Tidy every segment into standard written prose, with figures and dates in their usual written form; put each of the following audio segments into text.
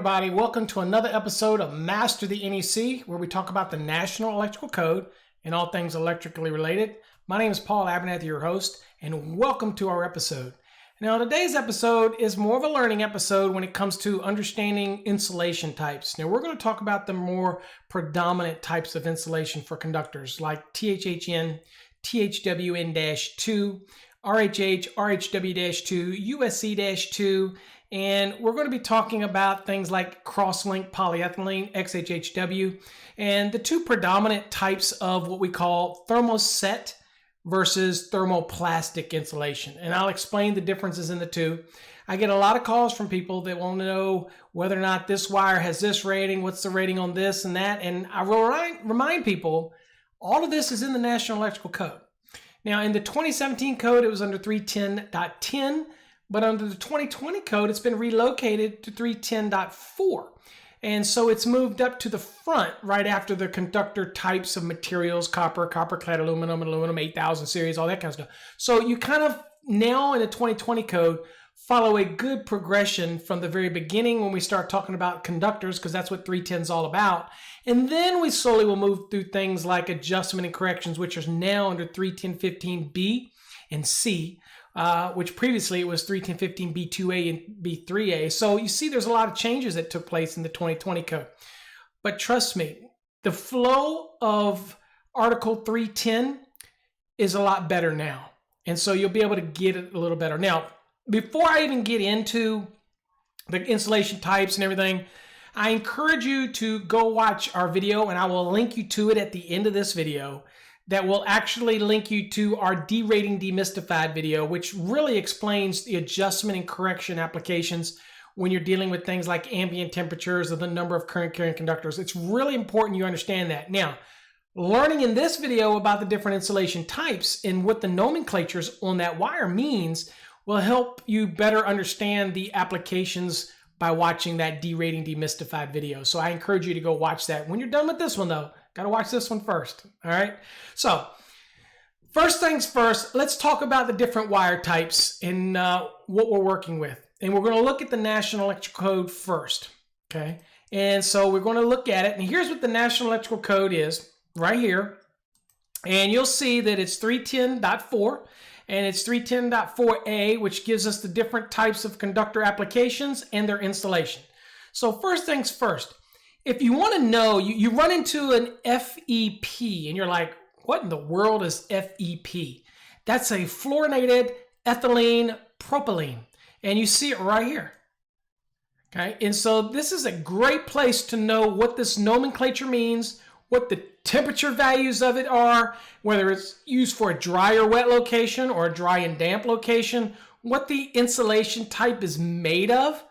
everybody, welcome to another episode of Master the NEC, where we talk about the National Electrical Code and all things electrically related. My name is Paul Abernathy, your host, and welcome to our episode. Now, today's episode is more of a learning episode when it comes to understanding insulation types. Now, we're going to talk about the more predominant types of insulation for conductors, like THHN, THWN-2, RHH, RHW-2, USC-2, and we're going to be talking about things like cross-linked polyethylene, XHHW, and the two predominant types of what we call thermoset versus thermoplastic insulation. And I'll explain the differences in the two. I get a lot of calls from people that want to know whether or not this wire has this rating, what's the rating on this and that. And I will remind people, all of this is in the National Electrical Code. Now, in the 2017 code, it was under 310.10. But under the 2020 code, it's been relocated to 310.4. And so it's moved up to the front right after the conductor types of materials, copper, copper-clad aluminum, aluminum 8000 series, all that kind of stuff. So you kind of now in the 2020 code follow a good progression from the very beginning when we start talking about conductors, because that's what 310 is all about. And then we slowly will move through things like adjustment and corrections, which are now under 310.15b and C. Which previously it was 310.15 B2A and B3A. So you see there's a lot of changes that took place in the 2020 code. But trust me, the flow of Article 310 is a lot better now. And so you'll be able to get it a little better. Now, before I even get into the insulation types and everything, I encourage you to go watch our video, and I will link you to it at the end of this video. That will actually link you to our derating demystified video, which really explains the adjustment and correction applications when you're dealing with things like ambient temperatures or the number of current carrying conductors. It's really important you understand that. Now, learning in this video about the different insulation types and what the nomenclatures on that wire means will help you better understand the applications by watching that derating demystified video. So I encourage you to go watch that. When you're done with this one though, got to watch this one first. All right. So first things first, let's talk about the different wire types and what we're working with. And we're going to look at the National Electrical Code first. Okay. And so we're going to look at it. And here's what the National Electrical Code is right here. And you'll see that it's 310.4 and it's 310.4a, which gives us the different types of conductor applications and their installation. So first things first. If you want to know, you run into an FEP and you're like, what in the world is FEP? That's a fluorinated ethylene propylene. And you see it right here. Okay, and so this is a great place to know what this nomenclature means, what the temperature values of it are, whether it's used for a dry or wet location or a dry and damp location, what the insulation type is made of.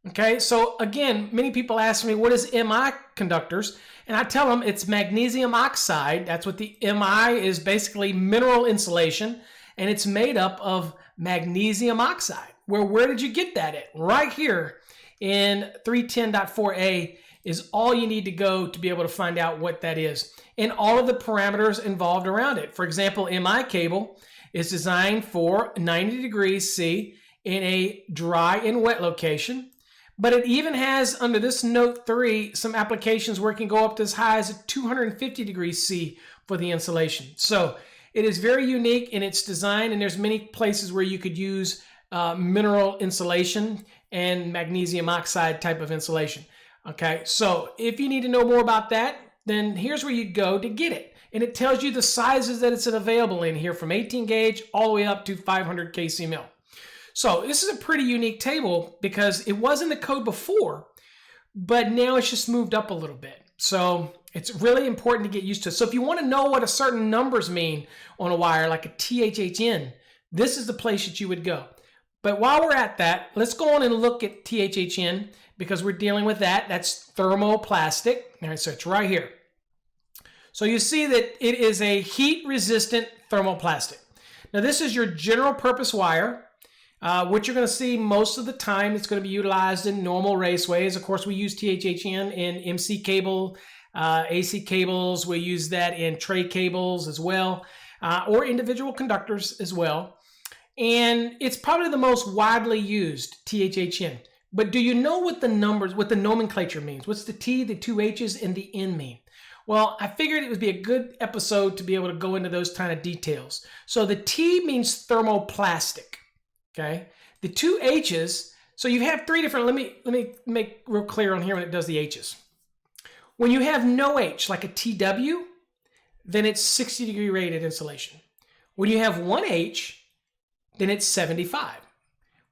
Okay, so again, many people ask me, what is MI conductors? And I tell them it's magnesium oxide. That's what the MI is, basically mineral insulation, and it's made up of magnesium oxide. Where did you get that at? Right here in 310.4a is all you need to go to be able to find out what that is and all of the parameters involved around it. For example, MI cable is designed for 90 degrees C in a dry and wet location. But it even has, under this note 3, some applications where it can go up to as high as 250 degrees C for the insulation. So it is very unique in its design, and there's many places where you could use mineral insulation and magnesium oxide type of insulation. Okay, so if you need to know more about that, then here's where you go to get it. And it tells you the sizes that it's available in here, from 18 gauge all the way up to 500 kc mil. So this is a pretty unique table because it was in the code before, but now it's just moved up a little bit. So it's really important to get used to. So if you want to know what a certain numbers mean on a wire, like a THHN, this is the place that you would go. But while we're at that, let's go on and look at THHN because we're dealing with that. That's thermoplastic. All right, so it's right here. So you see that it is a heat-resistant thermoplastic. Now this is your general purpose wire. What you're going to see most of the time, it's going to be utilized in normal raceways. Of course, we use THHN in MC cable, AC cables. We use that in tray cables as well, or individual conductors as well. And it's probably the most widely used, THHN. But do you know what the numbers, what the nomenclature means? What's the T, the two H's, and the N mean? Well, I figured it would be a good episode to be able to go into those kind of details. So the T means thermoplastic, okay? The two H's, so you have three different, let me make real clear on here when it does the H's. When you have no H, like a TW, then it's 60 degree rated insulation. When you have one H, then it's 75.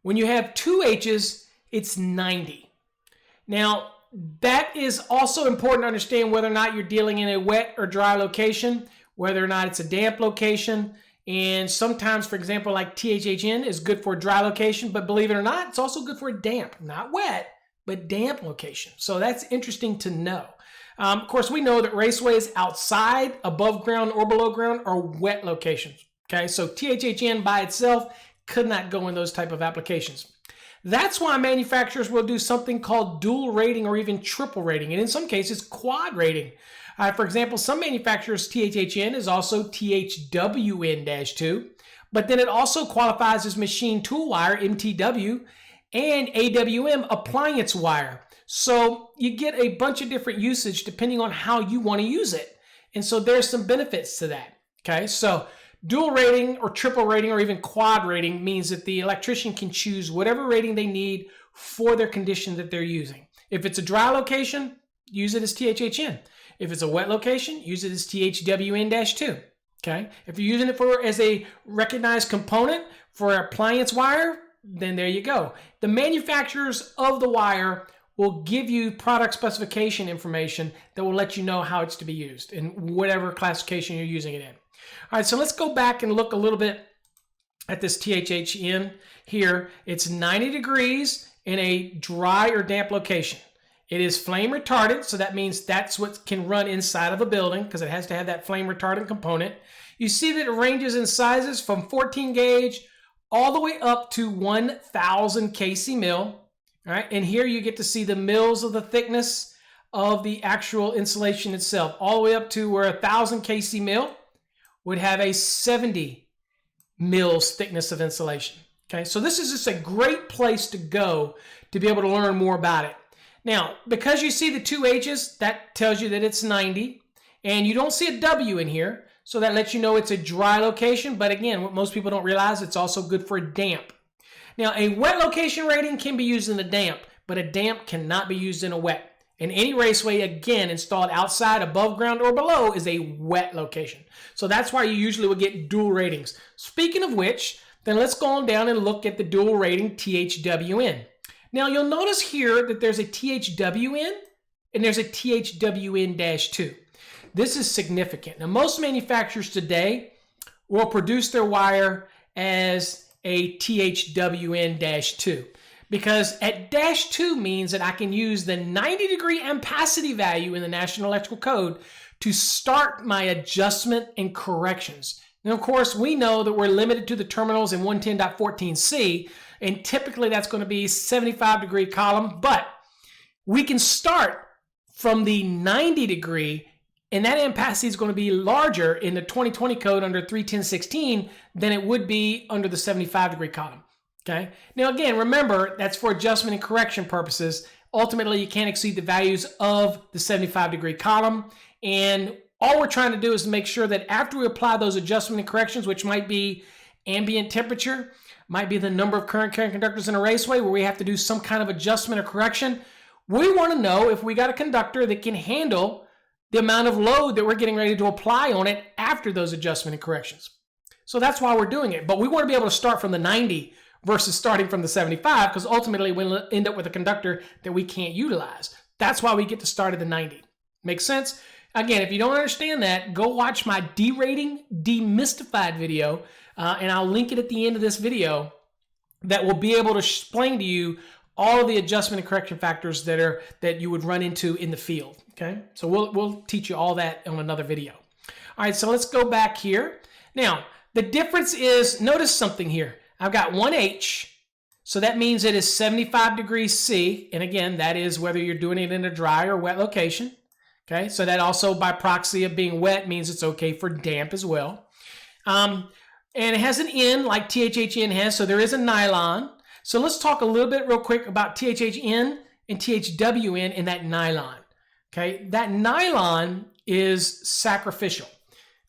When you have two H's, it's 90. Now, that is also important to understand whether or not you're dealing in a wet or dry location, whether or not it's a damp location. And sometimes, for example, like THHN is good for a dry location, but believe it or not, it's also good for a damp, not wet, but damp location. So that's interesting to know. Of course, we know that raceways outside, above ground, or below ground are wet locations. Okay, so THHN by itself could not go in those type of applications. That's why manufacturers will do something called dual rating or even triple rating, and in some cases, quad rating. For example, some manufacturers' THHN is also THWN-2, but then it also qualifies as machine tool wire, MTW, and AWM, appliance wire. So you get a bunch of different usage depending on how you want to use it. And so there's some benefits to that. Okay, so dual rating or triple rating or even quad rating means that the electrician can choose whatever rating they need for their condition that they're using. If it's a dry location, use it as THHN. If it's a wet location, use it as THWN-2. Okay, if you're using it as a recognized component for appliance wire, then there you go. The manufacturers of the wire will give you product specification information that will let you know how it's to be used in whatever classification you're using it in. All right, so let's go back and look a little bit at this THHN here. It's 90 degrees in a dry or damp location. It is flame retardant, so that means that's what can run inside of a building because it has to have that flame retardant component. You see that it ranges in sizes from 14 gauge all the way up to 1,000 kc mil. All right, and here you get to see the mils of the thickness of the actual insulation itself, all the way up to where 1,000 kc mil would have a 70 mils thickness of insulation. Okay, so this is just a great place to go to be able to learn more about it. Now, because you see the two H's, that tells you that it's 90, and you don't see a W in here, so that lets you know it's a dry location, but again, what most people don't realize, it's also good for a damp. Now, a wet location rating can be used in a damp, but a damp cannot be used in a wet. And any raceway, again, installed outside, above ground, or below is a wet location. So that's why you usually will get dual ratings. Speaking of which, then let's go on down and look at the dual rating THWN. Now, you'll notice here that there's a THWN and there's a THWN-2. This is significant. Now, most manufacturers today will produce their wire as a THWN-2 because at -2 means that I can use the 90-degree ampacity value in the National Electrical Code to start my adjustment and corrections. Now, of course, we know that we're limited to the terminals in 110.14c, and typically that's going to be 75-degree column, but we can start from the 90-degree, and that ampacity is going to be larger in the 2020 code under 310.16 than it would be under the 75-degree column. Okay. Now, again, remember, that's for adjustment and correction purposes. Ultimately, you can't exceed the values of the 75-degree column, and all we're trying to do is make sure that after we apply those adjustment and corrections, which might be ambient temperature, might be the number of current carrying conductors in a raceway where we have to do some kind of adjustment or correction, we want to know if we got a conductor that can handle the amount of load that we're getting ready to apply on it after those adjustment and corrections. So that's why we're doing it. But we want to be able to start from the 90 versus starting from the 75, because ultimately we'll end up with a conductor that we can't utilize. That's why we get to start at the 90. Make sense? Again, if you don't understand that, go watch my derating demystified video, and I'll link it at the end of this video that will be able to explain to you all of the adjustment and correction factors that you would run into in the field. Okay, so we'll teach you all that on another video. All right, so let's go back here. Now, the difference is, notice something here. I've got one H, so that means it is 75 degrees C, and again, that is whether you're doing it in a dry or wet location. Okay, so that also by proxy of being wet means it's okay for damp as well. And it has an N like THHN has, so there is a nylon. So let's talk a little bit real quick about THHN and THWN in that nylon. Okay, that nylon is sacrificial.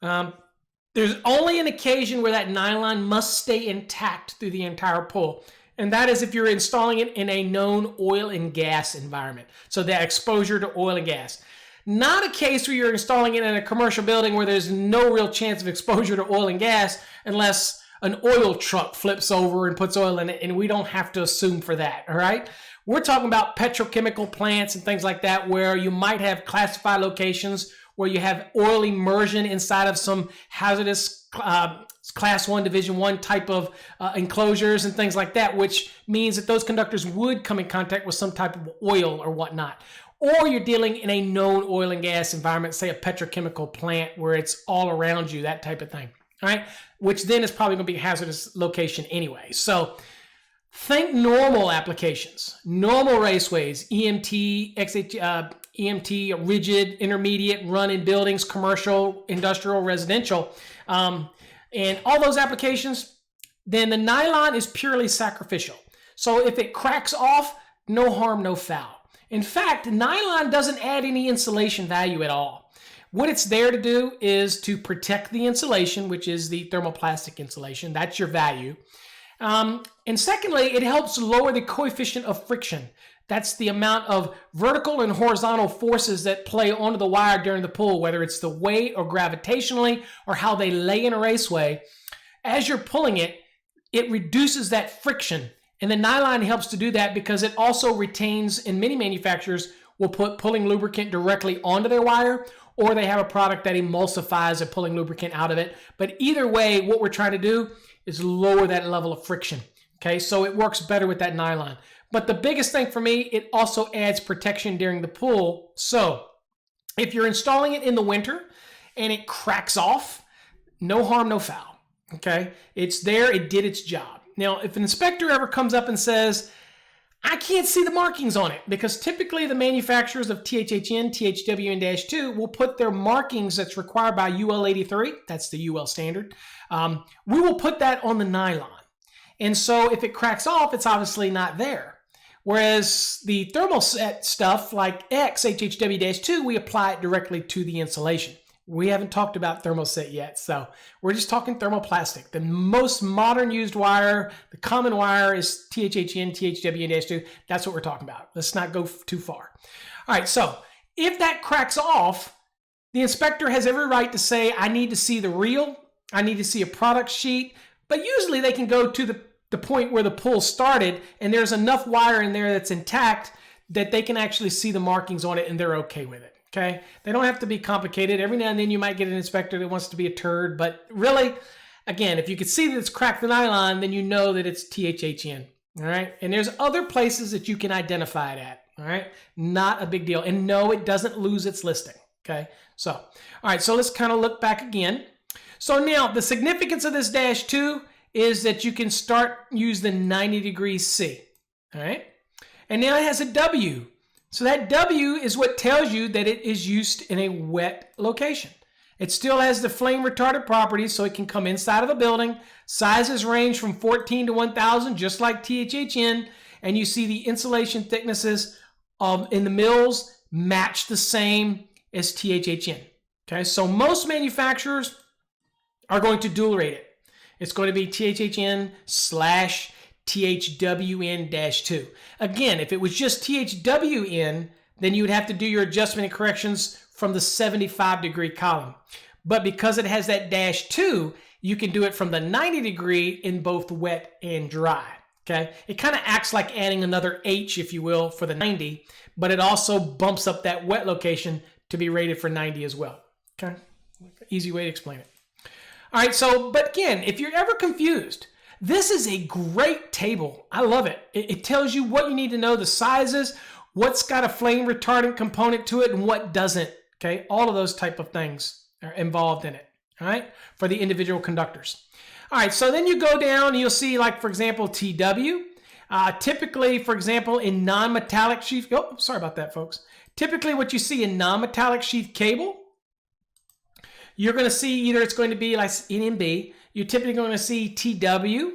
There's only an occasion where that nylon must stay intact through the entire pull, and that is if you're installing it in a known oil and gas environment. So that exposure to oil and gas. Not a case where you're installing it in a commercial building where there's no real chance of exposure to oil and gas unless an oil truck flips over and puts oil in it, and we don't have to assume for that, all right? We're talking about petrochemical plants and things like that where you might have classified locations where you have oil immersion inside of some hazardous class 1, division 1 type of enclosures and things like that, which means that those conductors would come in contact with some type of oil or whatnot. Or you're dealing in a known oil and gas environment, say a petrochemical plant where it's all around you, that type of thing, all right? Which then is probably going to be a hazardous location anyway. So think normal applications, normal raceways, EMT, EMT, rigid, intermediate, run in buildings, commercial, industrial, residential, and all those applications, then the nylon is purely sacrificial. So if it cracks off, no harm, no foul. In fact, nylon doesn't add any insulation value at all. What it's there to do is to protect the insulation, which is the thermoplastic insulation. That's your value. And secondly, it helps lower the coefficient of friction. That's the amount of vertical and horizontal forces that play onto the wire during the pull, whether it's the weight or gravitationally or how they lay in a raceway. As you're pulling it, it reduces that friction. And the nylon helps to do that because it also retains, and many manufacturers will put pulling lubricant directly onto their wire, or they have a product that emulsifies a pulling lubricant out of it. But either way, what we're trying to do is lower that level of friction. Okay, so it works better with that nylon. But the biggest thing for me, it also adds protection during the pull. So if you're installing it in the winter and it cracks off, no harm, no foul. Okay, it's there, it did its job. Now, if an inspector ever comes up and says, I can't see the markings on it, because typically the manufacturers of THHN, THWN-2 will put their markings that's required by UL 83, that's the UL standard, we will put that on the nylon. And so if it cracks off, it's obviously not there. Whereas the thermoset stuff like X, HHW-2, we apply it directly to the insulation. We haven't talked about thermoset yet, so we're just talking thermoplastic. The most modern used wire, the common wire is THHN, THWN-2. That's what we're talking about. Let's not go too far. All right, so if that cracks off, the inspector has every right to say, I need to see the reel, I need to see a product sheet, but usually they can go to the point where the pull started and there's enough wire in there that's intact that they can actually see the markings on it and they're okay with it. Okay, they don't have to be complicated. Every now and then you might get an inspector that wants to be a turd, but really, again, if you could see that it's cracked the nylon, then you know that it's THHN, all right? And there's other places that you can identify it at, all right? Not a big deal. And no, it doesn't lose its listing, okay? So, all right, so let's kind of look back again. So now, the significance of this -2 is that you can use the 90 degrees C, all right? And now it has a W. So that W is what tells you that it is used in a wet location. It still has the flame retardant properties, so it can come inside of a building. Sizes range from 14 to 1,000, just like THHN. And you see the insulation thicknesses in the mills match the same as THHN. Okay, so most manufacturers are going to dual rate it. It's going to be THHN/THWN-2. Again, if it was just THWN, then you would have to do your adjustment and corrections from the 75-degree column. But because it has that -2, you can do it from the 90 degree in both wet and dry. Okay, it kind of acts like adding another H, if you will, for the 90, but it also bumps up that wet location to be rated for 90 as well. Okay, easy way to explain it. All right, so, but again, if you're ever confused, this is a great table. I love it. It tells you what you need to know, the sizes, what's got a flame retardant component to it and what doesn't. Okay, all of those type of things are involved in it, all right, for the individual conductors. All right, so then you go down and you'll see, like, for example, TW. Typically, for example, in non-metallic sheath, oh, sorry about that, folks. Typically what you see in non-metallic sheath cable, you're going to see either it's going to be like NMB, you're typically going to see TW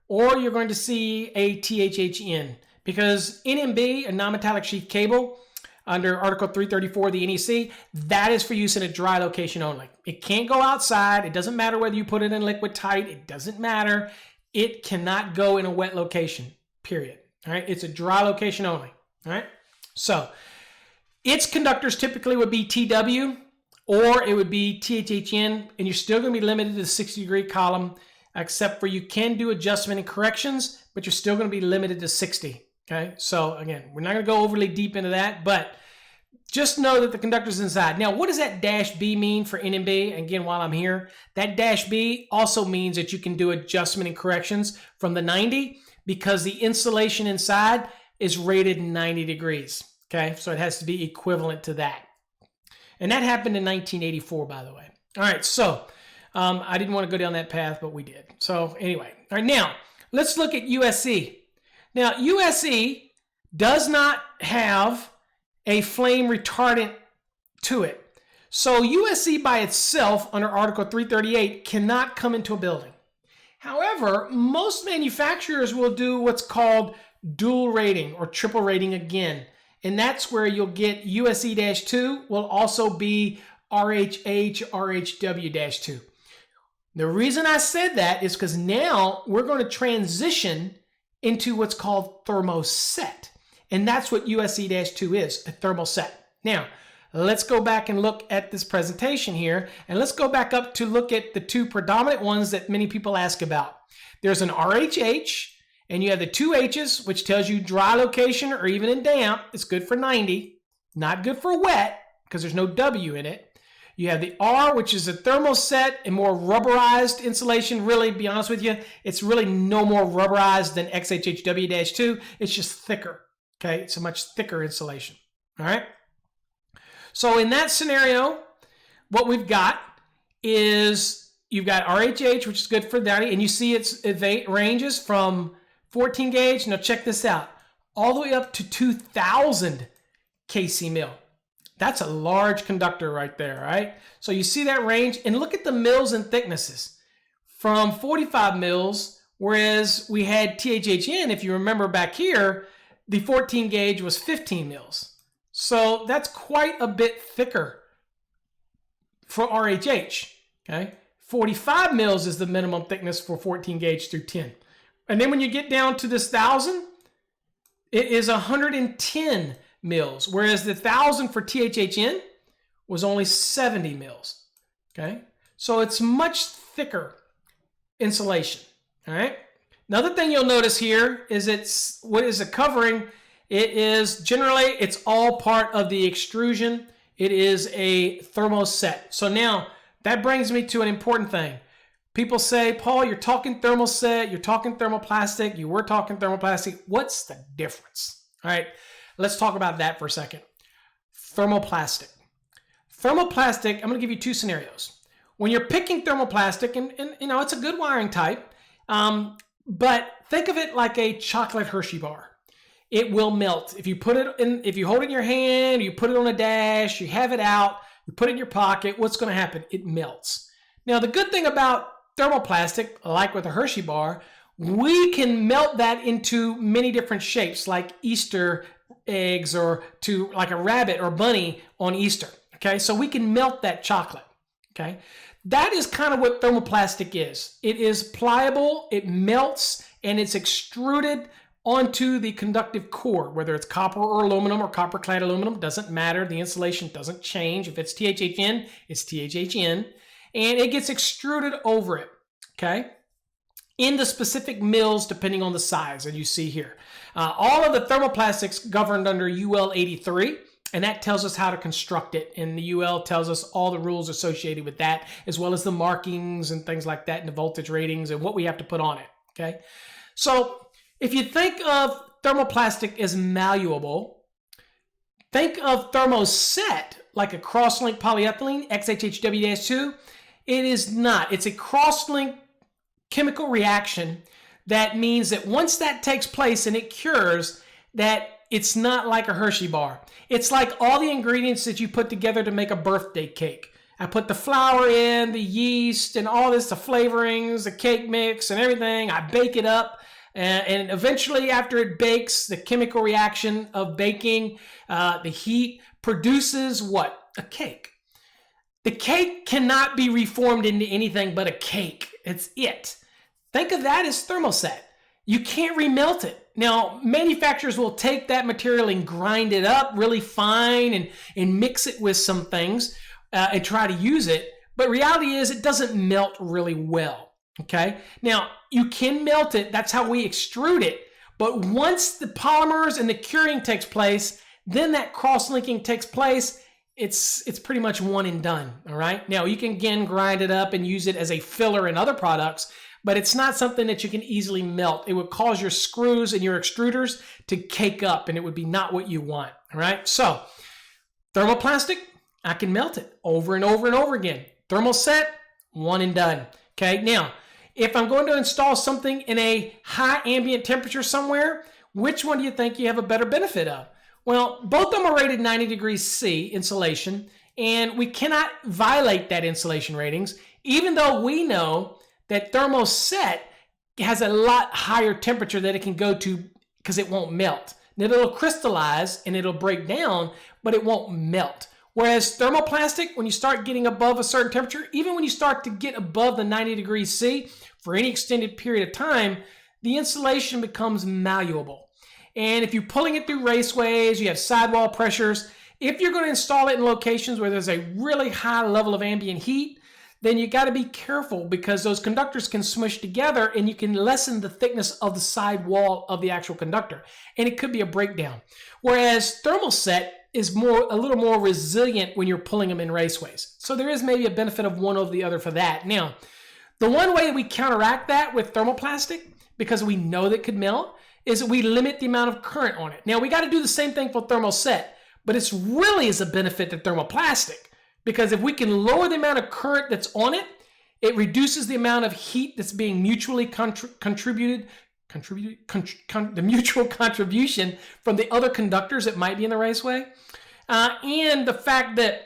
or you're going to see a THHN, because NMB, a non-metallic sheath cable, under Article 334 of the NEC, that is for use in a dry location only. It can't go outside. It doesn't matter whether you put it in liquid tight. It doesn't matter. It cannot go in a wet location, period. All right, it's a dry location only. All right, so its conductors typically would be TW, or it would be THHN, and you're still going to be limited to the 60-degree column, except for you can do adjustment and corrections, but you're still going to be limited to 60. Okay, so again, we're not going to go overly deep into that, but just know that the conductor's inside. Now, what does that dash B mean for NMB? Again, while I'm here, that dash B also means that you can do adjustment and corrections from the 90, because the insulation inside is rated 90 degrees. Okay, so it has to be equivalent to that. And that happened in 1984, by the way. All right, so I didn't want to go down that path, but we did. So anyway, all right, now let's look at USC. Now, USC does not have a flame retardant to it. So USC by itself under Article 338 cannot come into a building. However, most manufacturers will do what's called dual rating or triple rating again. And that's where you'll get USC-2 will also be RHH, RHW-2. The reason I said that is because now we're going to transition into what's called thermoset. And that's what USC-2 is, a thermoset. Now, let's go back and look at this presentation here. And let's go back up to look at the two predominant ones that many people ask about. There's an RHH, and you have the two H's, which tells you dry location or even in damp. It's good for 90. Not good for wet, because there's no W in it. You have the R, which is a thermoset and more rubberized insulation. Really, to be honest with you, it's really no more rubberized than XHHW-2. It's just thicker. Okay, it's a much thicker insulation. All right. So in that scenario, what we've got is you've got RHH, which is good for 90, and you see it ranges from 14 gauge. Now check this out, all the way up to 2,000 kc mil. That's a large conductor right there, right? So you see that range, and look at the mils and thicknesses from 45 mils, whereas we had THHN, if you remember back here, the 14 gauge was 15 mils. So that's quite a bit thicker for RHH, okay? 45 mils is the minimum thickness for 14 gauge through 10. And then when you get down to this 1,000, it is 110 mils, whereas the 1,000 for THHN was only 70 mils. Okay, so it's much thicker insulation. All right. Another thing you'll notice here is what is it covering? It is generally, it's all part of the extrusion. It is a thermoset. So now that brings me to an important thing. People say, Paul, you're talking thermoset, you're talking thermoplastic, you were talking thermoplastic. What's the difference? All right. Let's talk about that for a second. Thermoplastic. Thermoplastic, I'm going to give you two scenarios. When you're picking thermoplastic, and you know, it's a good wiring type, but think of it like a chocolate Hershey bar. It will melt. If you put it in, if you hold it in your hand, you put it on a dash, you have it out, you put it in your pocket, what's going to happen? It melts. Now, the good thing about thermoplastic, like with a Hershey bar, we can melt that into many different shapes, like Easter eggs or to like a rabbit or bunny on Easter. Okay, so we can melt that chocolate. Okay, that is kind of what thermoplastic is. It is pliable, it melts, and it's extruded onto the conductive core, whether it's copper or aluminum or copper clad aluminum, doesn't matter. The insulation doesn't change. If it's THHN, it's THHN, and it gets extruded over it. Okay, in the specific mills depending on the size that you see here. All of the thermoplastics governed under UL 83, and that tells us how to construct it. And the UL tells us all the rules associated with that, as well as the markings and things like that, and the voltage ratings and what we have to put on it. Okay, so if you think of thermoplastic as malleable, think of thermoset like a cross-linked polyethylene, XHHW-2. It is not. It's a cross-linked chemical reaction. That means that once that takes place and it cures, that it's not like a Hershey bar. It's like all the ingredients that you put together to make a birthday cake. I put the flour in, the yeast, and all this, the flavorings, the cake mix, and everything. I bake it up. And eventually, after it bakes, the chemical reaction of baking, the heat produces what? A cake. The cake cannot be reformed into anything but a cake. It's it. Think of that as thermoset. You can't remelt it. Now, manufacturers will take that material and grind it up really fine and mix it with some things and try to use it. But reality is it doesn't melt really well. Okay. Now, you can melt it. That's how we extrude it. But once the polymers and the curing takes place, then that cross-linking takes place. It's pretty much one and done. All right. Now, you can again grind it up and use it as a filler in other products, but it's not something that you can easily melt. It would cause your screws and your extruders to cake up, and it would be not what you want. All right. So, thermoplastic, I can melt it over and over and over again. Thermoset, one and done. Okay. Now, if I'm going to install something in a high ambient temperature somewhere, which one do you think you have a better benefit of? Well, both of them are rated 90 degrees C insulation, and we cannot violate that insulation ratings, even though we know that thermoset has a lot higher temperature that it can go to because it won't melt. Now, it'll crystallize and it'll break down, but it won't melt. Whereas thermoplastic, when you start getting above a certain temperature, even when you start to get above the 90 degrees C for any extended period of time, the insulation becomes malleable. And if you're pulling it through raceways, you have sidewall pressures. If you're going to install it in locations where there's a really high level of ambient heat, then you got to be careful because those conductors can smush together and you can lessen the thickness of the side wall of the actual conductor. And it could be a breakdown. Whereas thermoset is a little more resilient when you're pulling them in raceways. So there is maybe a benefit of one over the other for that. Now, the one way that we counteract that with thermoplastic, because we know that it could melt, is that we limit the amount of current on it. Now, we got to do the same thing for thermoset, but it's really is a benefit to thermoplastic because if we can lower the amount of current that's on it, it reduces the amount of heat that's being mutually contributed, the mutual contribution from the other conductors that might be in the raceway, and the fact that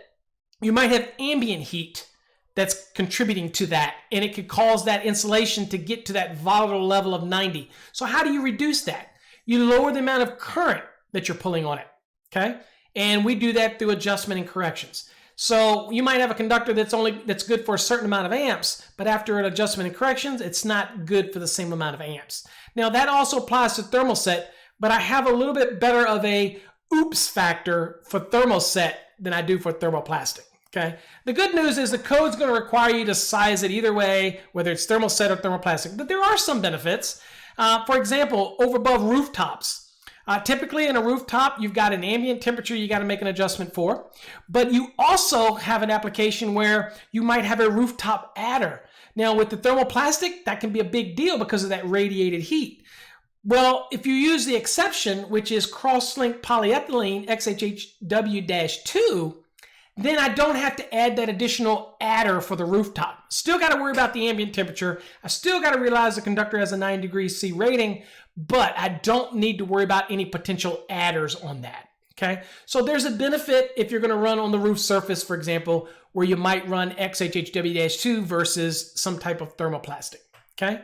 you might have ambient heat that's contributing to that, and it could cause that insulation to get to that volatile level of 90. So how do you reduce that? You lower the amount of current that you're pulling on it, okay? And we do that through adjustment and corrections. So you might have a conductor that's good for a certain amount of amps, but after an adjustment and corrections, it's not good for the same amount of amps. Now that also applies to thermoset, but I have a little bit better of a oops factor for thermoset than I do for thermoplastic. Okay. The good news is the code's going to require you to size it either way, whether it's thermoset or thermoplastic. But there are some benefits. For example, over above rooftops. Typically in a rooftop, you've got an ambient temperature you got to make an adjustment for. But you also have an application where you might have a rooftop adder. Now with the thermoplastic, that can be a big deal because of that radiated heat. Well, if you use the exception, which is cross-linked polyethylene XHHW-2, then I don't have to add that additional adder for the rooftop. Still got to worry about the ambient temperature. I still got to realize the conductor has a 9 degrees C rating, but I don't need to worry about any potential adders on that. Okay, so there's a benefit if you're going to run on the roof surface, for example, where you might run XHHW-2 versus some type of thermoplastic. Okay,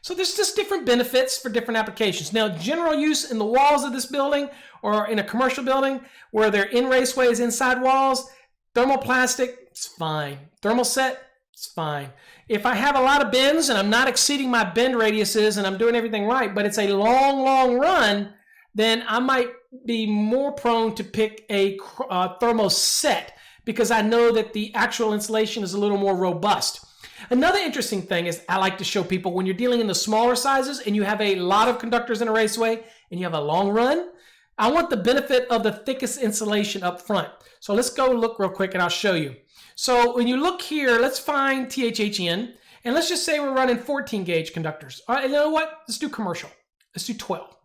so there's just different benefits for different applications. Now, general use in the walls of this building or in a commercial building where they're in raceways, inside walls, thermoplastic, it's fine. Thermoset, it's fine. If I have a lot of bends and I'm not exceeding my bend radiuses and I'm doing everything right, but it's a long, long run, then I might be more prone to pick a thermoset because I know that the actual insulation is a little more robust. Another interesting thing is I like to show people when you're dealing in the smaller sizes and you have a lot of conductors in a raceway and you have a long run, I want the benefit of the thickest insulation up front. So let's go look real quick and I'll show you. So when you look here, let's find THHN and let's just say we're running 14 gauge conductors. All right, you know what? Let's do commercial. Let's do 12.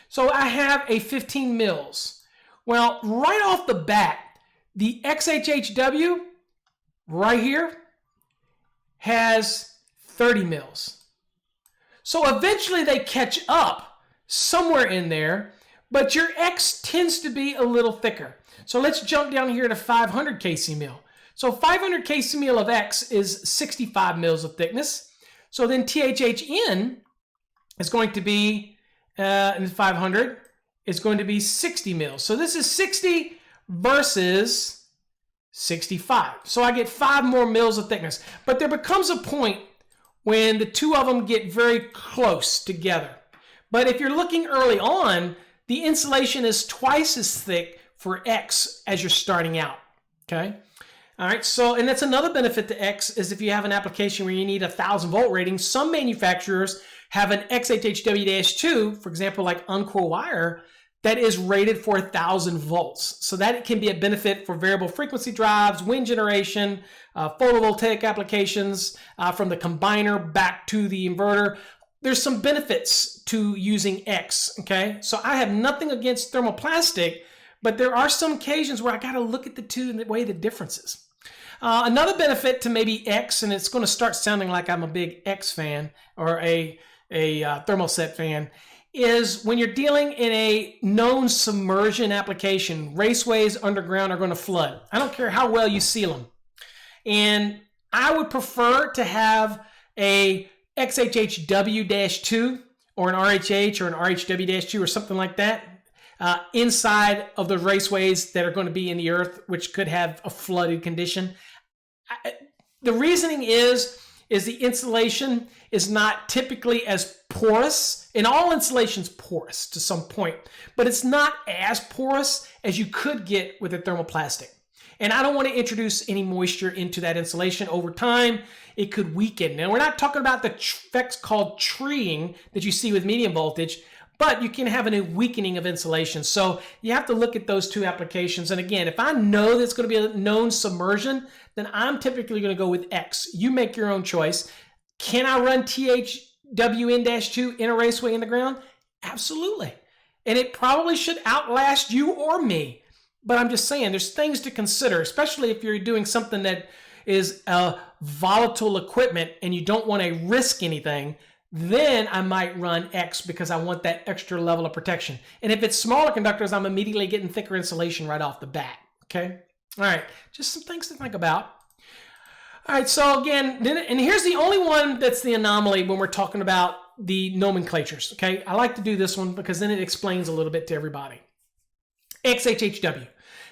So I have a 15 mils. Well, right off the bat, the XHHW right here has 30 mils. So eventually they catch up somewhere in there, but your X tends to be a little thicker. So let's jump down here to 500 kc mil. So 500 kcmol of X is 65 mils of thickness. So then THHN is going to be, in 500, is going to be 60 mils. So this is 60 versus 65. So I get 5 more mils of thickness. But there becomes a point when the two of them get very close together. But if you're looking early on, the insulation is twice as thick for X as you're starting out, okay? All right, so, and that's another benefit to X is if you have an application where you need a 1,000 volt rating, some manufacturers have an XHHW-2, for example, like Uncoil wire, that is rated for 1,000 volts. So that can be a benefit for variable frequency drives, wind generation, photovoltaic applications, from the combiner back to the inverter. There's some benefits to using X, okay? So I have nothing against thermoplastic, but there are some occasions where I got to look at the two and weigh the differences. Another benefit to maybe X, and it's going to start sounding like I'm a big X fan or a thermoset fan, is when you're dealing in a known submersion application, raceways underground are going to flood. I don't care how well you seal them. And I would prefer to have a XHHW-2 or an RHH or an RHW-2 or something like that inside of the raceways that are going to be in the earth, which could have a flooded condition. The reasoning is the insulation is not typically as porous, and all insulation's porous to some point, but it's not as porous as you could get with a thermoplastic. And I don't want to introduce any moisture into that insulation. Over time, it could weaken. Now, we're not talking about the effects called treeing that you see with medium voltage, but you can have a weakening of insulation. So you have to look at those two applications. And again, if I know that's going to be a known submersion, then I'm typically going to go with X. You make your own choice. Can I run THWN-2 in a raceway in the ground? Absolutely. And it probably should outlast you or me. But I'm just saying, there's things to consider, especially if you're doing something that is a volatile equipment and you don't want to risk anything. Then I might run X because I want that extra level of protection. And if it's smaller conductors, I'm immediately getting thicker insulation right off the bat. Okay? All right. Just some things to think about. All right. So again, and here's the only one that's the anomaly when we're talking about the nomenclatures. Okay? I like to do this one because then it explains a little bit to everybody. XHHW.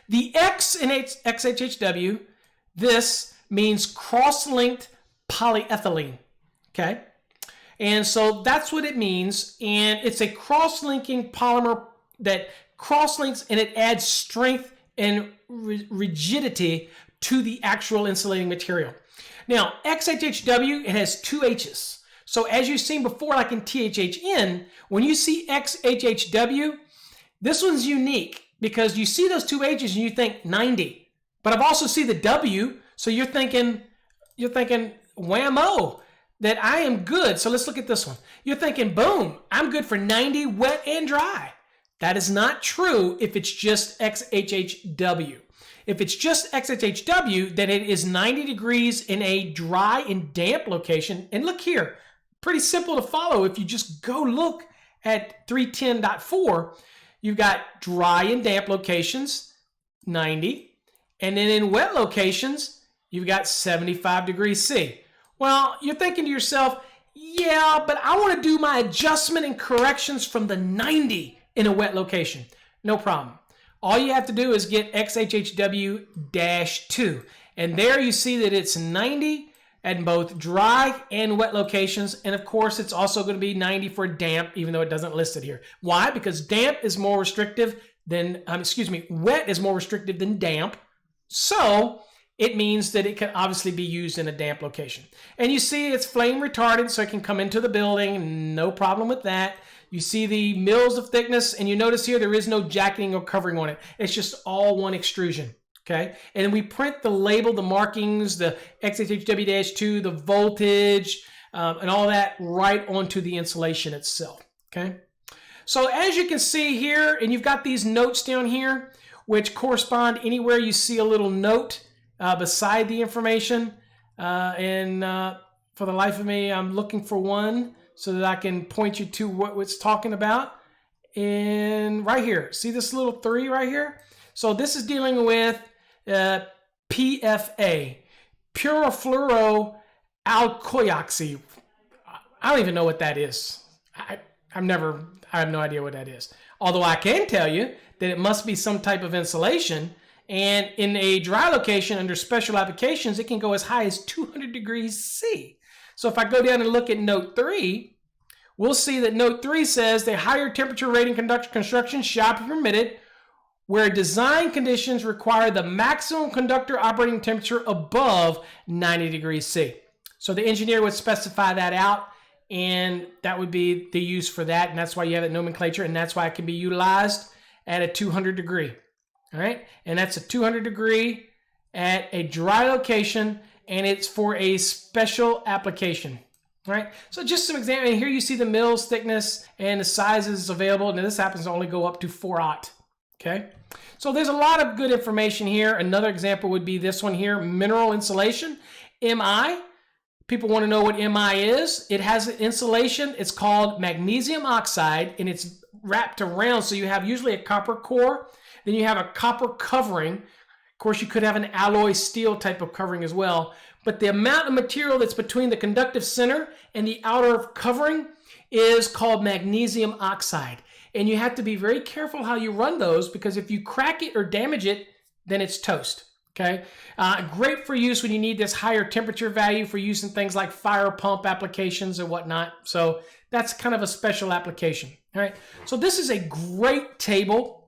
The X in XHHW, this means cross-linked polyethylene. Okay? And so that's what it means. And it's a cross-linking polymer that cross-links and it adds strength and rigidity to the actual insulating material. Now, XHHW, it has two H's. So as you've seen before, like in THHN, when you see XHHW, this one's unique because you see those two H's and you think 90. But I've also seen the W, so you're thinking whammo, that I am good. So let's look at this one. You're thinking, boom, I'm good for 90 wet and dry. That is not true if it's just XHHW. If it's just XHHW, then it is 90 degrees in a dry and damp location. And look here, pretty simple to follow. If you just go look at 310.4, you've got dry and damp locations, 90. And then in wet locations, you've got 75 degrees C. Well, you're thinking to yourself, yeah, but I want to do my adjustment and corrections from the 90 in a wet location. No problem. All you have to do is get XHHW-2. And there you see that it's 90 at both dry and wet locations. And of course, it's also going to be 90 for damp, even though it doesn't list it here. Why? Because damp is more restrictive than, wet is more restrictive than damp. So it means that it can obviously be used in a damp location. And you see it's flame retardant, so it can come into the building. No problem with that. You see the mils of thickness, and you notice here there is no jacketing or covering on it. It's just all one extrusion. Okay, and we print the label, the markings, the XHHW-2, the voltage, and all that right onto the insulation itself. Okay, so as you can see here, and you've got these notes down here, which correspond anywhere you see a little note beside the information. For the life of me, I'm looking for one so that I can point you to what it's talking about. And right here, see this little 3 right here? So this is dealing with PFA, purofluoroalkylioxy. I don't even know what that is. I have no idea what that is. Although I can tell you that it must be some type of insulation. And in a dry location under special applications, it can go as high as 200 degrees C. So if I go down and look at note 3, we'll see that note 3 says the higher temperature rating construction shall be permitted where design conditions require the maximum conductor operating temperature above 90 degrees C. So the engineer would specify that out, and that would be the use for that, and that's why you have that nomenclature, and that's why it can be utilized at a 200 degree. All right, and that's a 200 degree at a dry location, and it's for a special application. All right, so just some example. And here you see the mill's thickness and the sizes available. Now this happens to only go up to 4/0. Okay, so there's a lot of good information here. Another example would be this one here, mineral insulation, MI. People want to know what MI is. It has an insulation. It's called magnesium oxide, and it's wrapped around. So you have usually a copper core. Then you have a copper covering. Of course, you could have an alloy steel type of covering as well. But the amount of material that's between the conductive center and the outer covering is called magnesium oxide. And you have to be very careful how you run those, because if you crack it or damage it, then it's toast. Okay, great for use when you need this higher temperature value for use in things like fire pump applications and whatnot. So that's kind of a special application. All right, so this is a great table.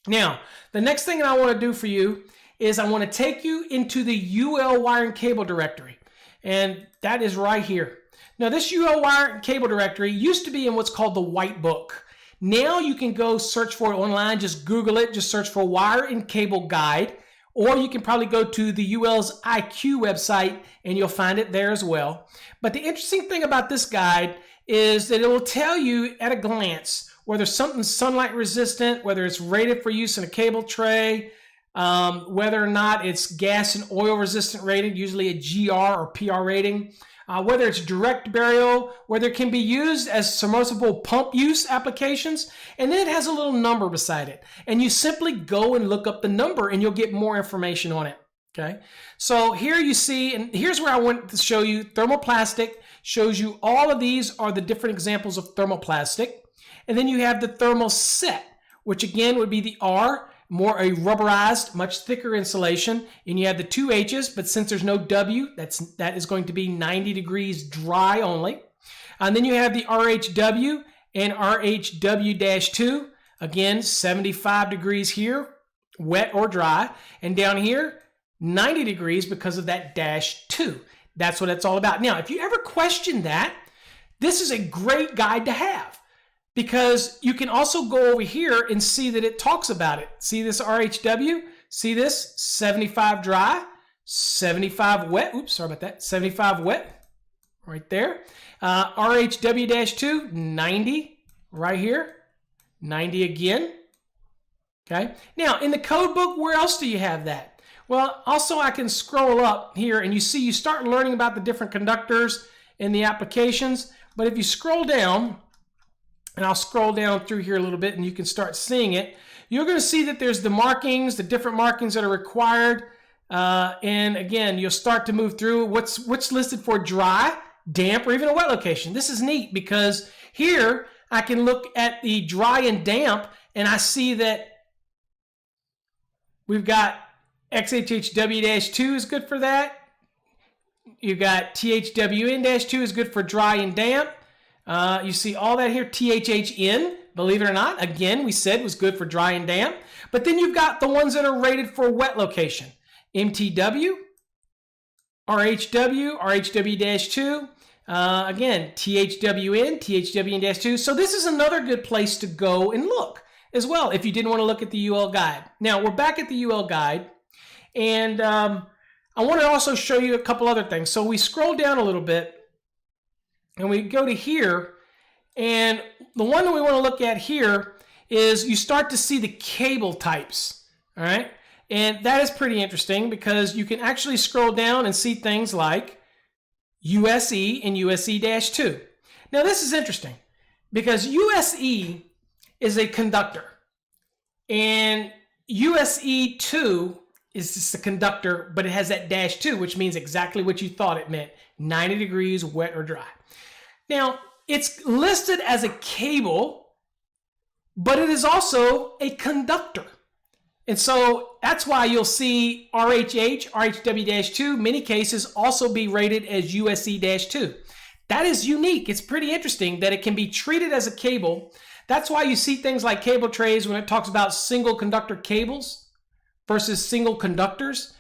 Now, the next thing that I want to do for you is I want to take you into the UL wire and cable directory, and that is right here. Now, this UL wire and cable directory used to be in what's called the White Book. Now you can go search for it online, just Google it, just search for Wire and Cable Guide. Or you can probably go to the UL's IQ website and you'll find it there as well. But the interesting thing about this guide is that it will tell you at a glance whether something's sunlight resistant, whether it's rated for use in a cable tray, whether or not it's gas and oil resistant rated, usually a GR or PR rating, whether it's direct burial, whether it can be used as submersible pump use applications, and then it has a little number beside it. And you simply go and look up the number and you'll get more information on it. Okay, so here you see, and here's where I want to show you thermoplastic, shows you all of these are the different examples of thermoplastic. And then you have the thermoset, which again would be the R, more a rubberized, much thicker insulation. And you have the two H's, but since there's no W, that is going to be 90 degrees dry only. And then you have the RHW and RHW-2, again, 75 degrees here, wet or dry. And down here, 90 degrees because of that -2. That's what it's all about. Now, if you ever question that, this is a great guide to have, because you can also go over here and see that it talks about it. See this RHW? See this? 75 dry, 75 wet. Oops, sorry about that. 75 wet right there. RHW-2, 90 right here. 90 again. Okay. Now, in the code book, where else do you have that? Well, also I can scroll up here and you see you start learning about the different conductors and the applications. But if you scroll down, and I'll scroll down through here a little bit and you can start seeing it, you're going to see that there's the markings, the different markings that are required. And again, you'll start to move through what's listed for dry, damp, or even a wet location. This is neat because here I can look at the dry and damp and I see that we've got XHHW-2 is good for that. You've got THWN-2 is good for dry and damp. You see all that here. THHN, believe it or not, again, we said was good for dry and damp. But then you've got the ones that are rated for wet location. MTW, RHW, RHW-2, again, THWN, THWN-2. So this is another good place to go and look as well if you didn't want to look at the UL guide. Now, we're back at the UL guide, and I want to also show you a couple other things. So we scroll down a little bit, and we go to here, and the one that we want to look at here is you start to see the cable types, all right? And that is pretty interesting because you can actually scroll down and see things like USE and USE-2. Now, this is interesting because USE is a conductor, and USE-2 is just a conductor, but it has that -2, which means exactly what you thought it meant, 90 degrees, wet or dry. Now, it's listed as a cable, but it is also a conductor. And so that's why you'll see RHH, RHW-2, many cases also be rated as USC-2. That is unique. It's pretty interesting that it can be treated as a cable. That's why you see things like cable trays when it talks about single conductor cables versus single conductors.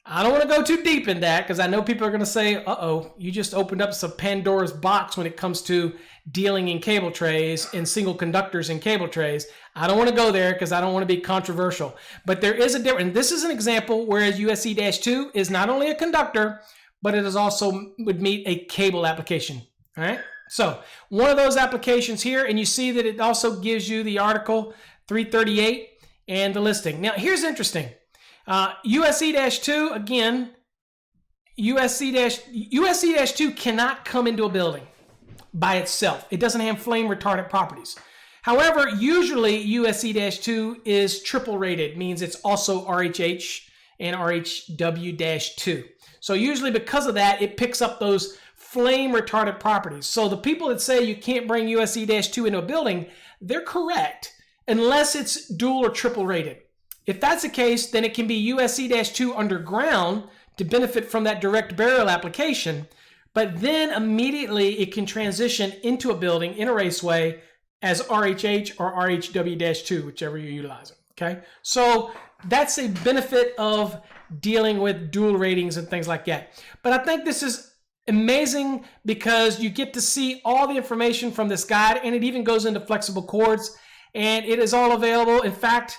I don't want to go too deep in that because I know people are going to say, uh-oh, you just opened up some Pandora's box when it comes to dealing in cable trays and single conductors in cable trays. I don't want to go there because I don't want to be controversial. But there is a difference. And this is an example whereas USC-2 is not only a conductor, but it is also would meet a cable application. All right. So one of those applications here, and you see that it also gives you the article 338 and the listing. Now here's interesting. USC-2, again, USC-2 cannot come into a building by itself. It doesn't have flame retardant properties. However, usually USC-2 is triple rated, means it's also RHH and RHW-2. So usually because of that, it picks up those flame retardant properties. So the people that say you can't bring USC-2 into a building, they're correct unless it's dual or triple rated. If that's the case, then it can be USC-2 underground to benefit from that direct burial application, but then immediately it can transition into a building in a raceway as RHH or RHW-2, whichever you're utilizing, okay? So that's a benefit of dealing with dual ratings and things like that. But I think this is amazing because you get to see all the information from this guide, and it even goes into flexible cords, and it is all available. In fact,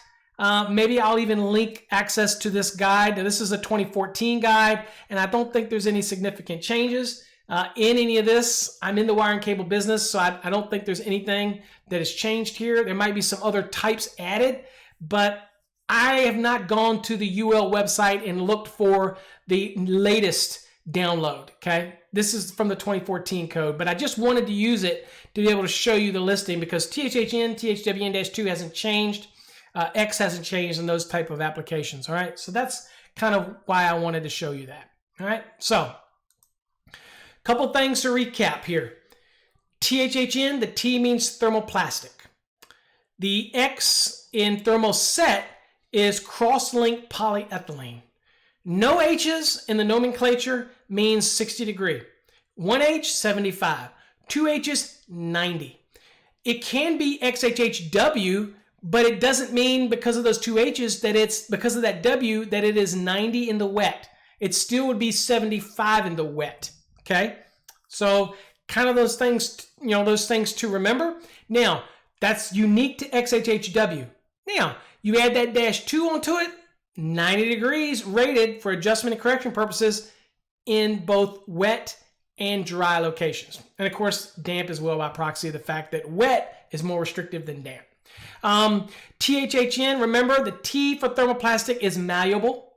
maybe I'll even link access to this guide. Now, this is a 2014 guide, and I don't think there's any significant changes in any of this. I'm in the wire and cable business, so I don't think there's anything that has changed here. There might be some other types added, but I have not gone to the UL website and looked for the latest download, okay? This is from the 2014 code, but I just wanted to use it to be able to show you the listing because THHN, THWN-2 hasn't changed. X hasn't changed in those type of applications, all right? So that's kind of why I wanted to show you that, all right? So a couple things to recap here. THHN, the T means thermoplastic. The X in thermoset is cross-linked polyethylene. No H's in the nomenclature means 60 degree. 1 H, 75. 2 H's, 90. It can be XHHW, but it doesn't mean because of those 2 H's that it's because of that W that it is 90 in the wet. It still would be 75 in the wet, okay? So kind of those things, those things to remember. Now, that's unique to XHHW. Now, you add that -2 onto it, 90 degrees rated for adjustment and correction purposes in both wet and dry locations. And of course, damp as well by proxy of the fact that wet is more restrictive than damp. THHN, remember the T for thermoplastic is malleable,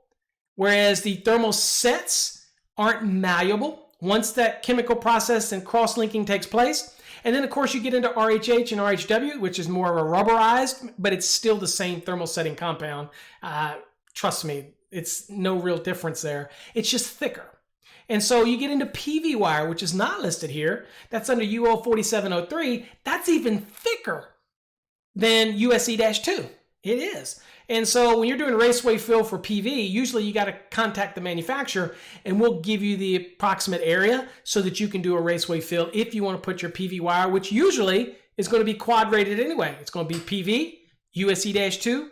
whereas the thermosets aren't malleable once that chemical process and cross-linking takes place. And then, of course, you get into RHH and RHW, which is more of a rubberized, but it's still the same thermosetting compound. Trust me, it's no real difference there. It's just thicker. And so you get into PV wire, which is not listed here. That's under UL 4703. That's even thicker than USC-2. It is. And so when you're doing raceway fill for PV, usually you got to contact the manufacturer and we'll give you the approximate area so that you can do a raceway fill if you want to put your PV wire, which usually is going to be quad rated anyway. It's going to be PV, USC-2,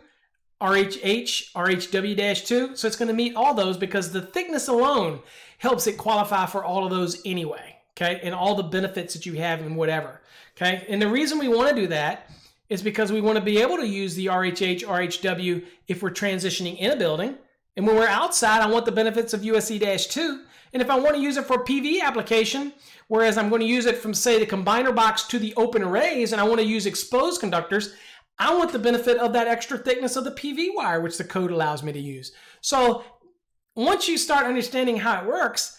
RHH, RHW-2. So it's going to meet all those because the thickness alone helps it qualify for all of those anyway, okay? And all the benefits that you have and whatever, okay? And the reason we want to do that is because we want to be able to use the RHH, RHW if we're transitioning in a building. And when we're outside, I want the benefits of USC-2. And if I want to use it for a PV application, whereas I'm going to use it from, say, the combiner box to the open arrays, and I want to use exposed conductors, I want the benefit of that extra thickness of the PV wire, which the code allows me to use. So once you start understanding how it works,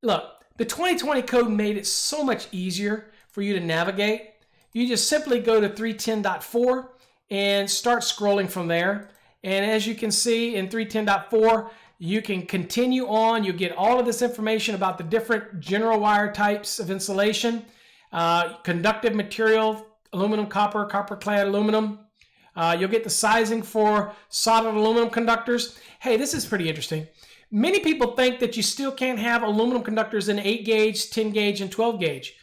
look, the 2020 code made it so much easier for you to navigate. You just simply go to 310.4 and start scrolling from there. And as you can see in 310.4, you can continue on. You'll get all of this information about the different general wire types of insulation, conductive material, aluminum, copper, copper clad aluminum. You'll get the sizing for solid aluminum conductors. Hey, this is pretty interesting. Many people think that you still can't have aluminum conductors in 8 gauge, 10 gauge, and 12 gauge.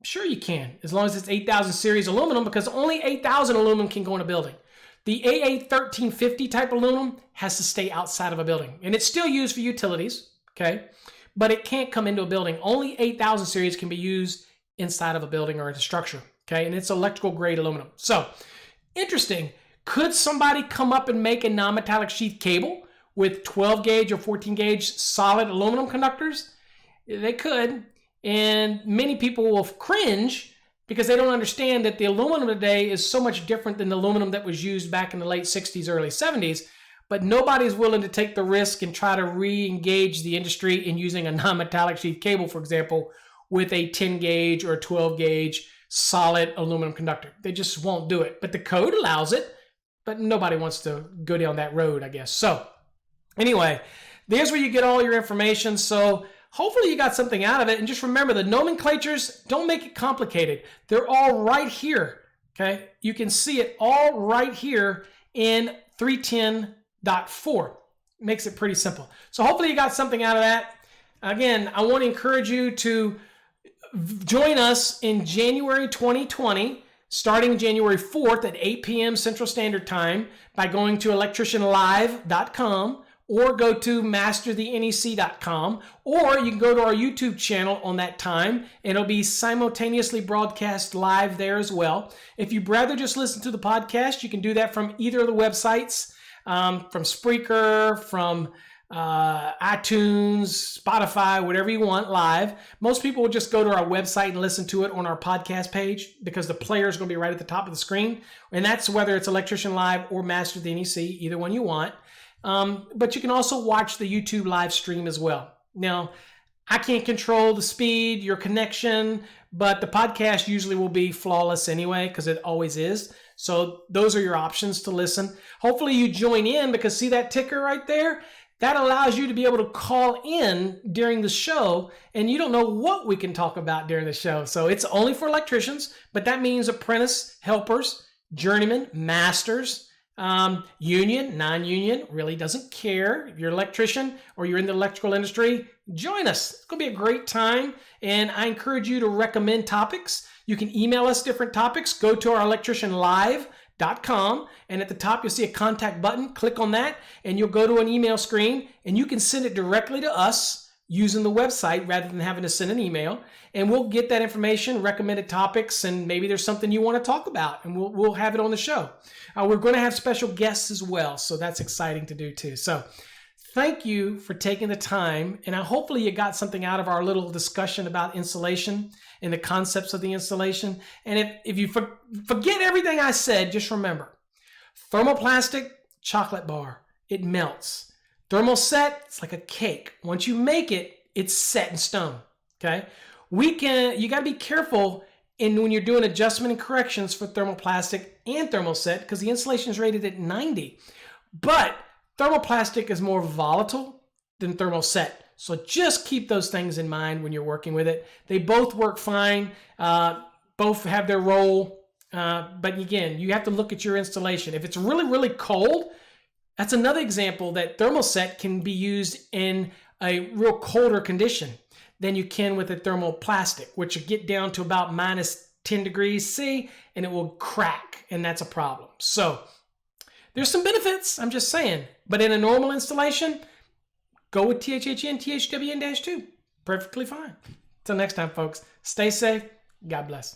Sure you can, as long as it's 8000 series aluminum, because only 8000 aluminum can go in a building. The AA1350 type aluminum has to stay outside of a building, and it's still used for utilities, okay? But it can't come into a building. Only 8000 series can be used inside of a building or in a structure, okay? And it's electrical grade aluminum. So, interesting. Could somebody come up and make a non-metallic sheath cable with 12 gauge or 14 gauge solid aluminum conductors? They could. And many people will cringe because they don't understand that the aluminum today is so much different than the aluminum that was used back in the late 60s, early 70s. But nobody's willing to take the risk and try to re-engage the industry in using a non-metallic sheath cable, for example, with a 10 gauge or 12 gauge solid aluminum conductor. They just won't do it. But the code allows it, but nobody wants to go down that road, I guess. So anyway, there's where you get all your information. So hopefully you got something out of it. And just remember, the nomenclatures, don't make it complicated. They're all right here, okay? You can see it all right here in 310.4. Makes it pretty simple. So hopefully you got something out of that. Again, I want to encourage you to join us in January 2020, starting January 4th at 8 p.m. Central Standard Time by going to electricianlive.com, or go to masterthenec.com, or you can go to our YouTube channel on that time, and it'll be simultaneously broadcast live there as well. If you'd rather just listen to the podcast, you can do that from either of the websites, from Spreaker, from iTunes, Spotify, whatever you want live. Most people will just go to our website and listen to it on our podcast page because the player is going to be right at the top of the screen. And that's whether it's Electrician Live or Master the NEC, either one you want. But you can also watch the YouTube live stream as well. Now, I can't control the speed, your connection, but the podcast usually will be flawless anyway, because it always is. So those are your options to listen. Hopefully you join in, because see that ticker right there? That allows you to be able to call in during the show, and you don't know what we can talk about during the show. So it's only for electricians, but that means apprentice, helpers, journeymen, masters, union, non-union, really doesn't care. If you're an electrician or you're in the electrical industry, join us. It's going to be a great time, and I encourage you to recommend topics. You can email us different topics. Go to our electricianlive.com, and at the top you'll see a contact button. Click on that, and you'll go to an email screen, and you can send it directly to us using the website rather than having to send an email, and we'll get that information, recommended topics, and maybe there's something you want to talk about, and we'll have it on the show. We're going to have special guests as well, so that's exciting to do too. So thank you for taking the time, and hopefully you got something out of our little discussion about insulation and the concepts of the insulation. And if you forget everything I said, just remember, thermoplastic chocolate bar, it melts. Thermoset, it's like a cake. Once you make it, it's set in stone, okay? You got to be careful when you're doing adjustment and corrections for thermoplastic and thermoset, because the insulation is rated at 90. But thermoplastic is more volatile than thermoset. So just keep those things in mind when you're working with it. They both work fine. Both have their role. But again, you have to look at your installation. If it's really, really cold, that's another example that thermoset can be used in a real colder condition than you can with a thermoplastic, which will get down to about minus 10 degrees C, and it will crack, and that's a problem. So there's some benefits, I'm just saying. But in a normal installation, go with THHN, THWN-2. Perfectly fine. Till next time, folks. Stay safe. God bless.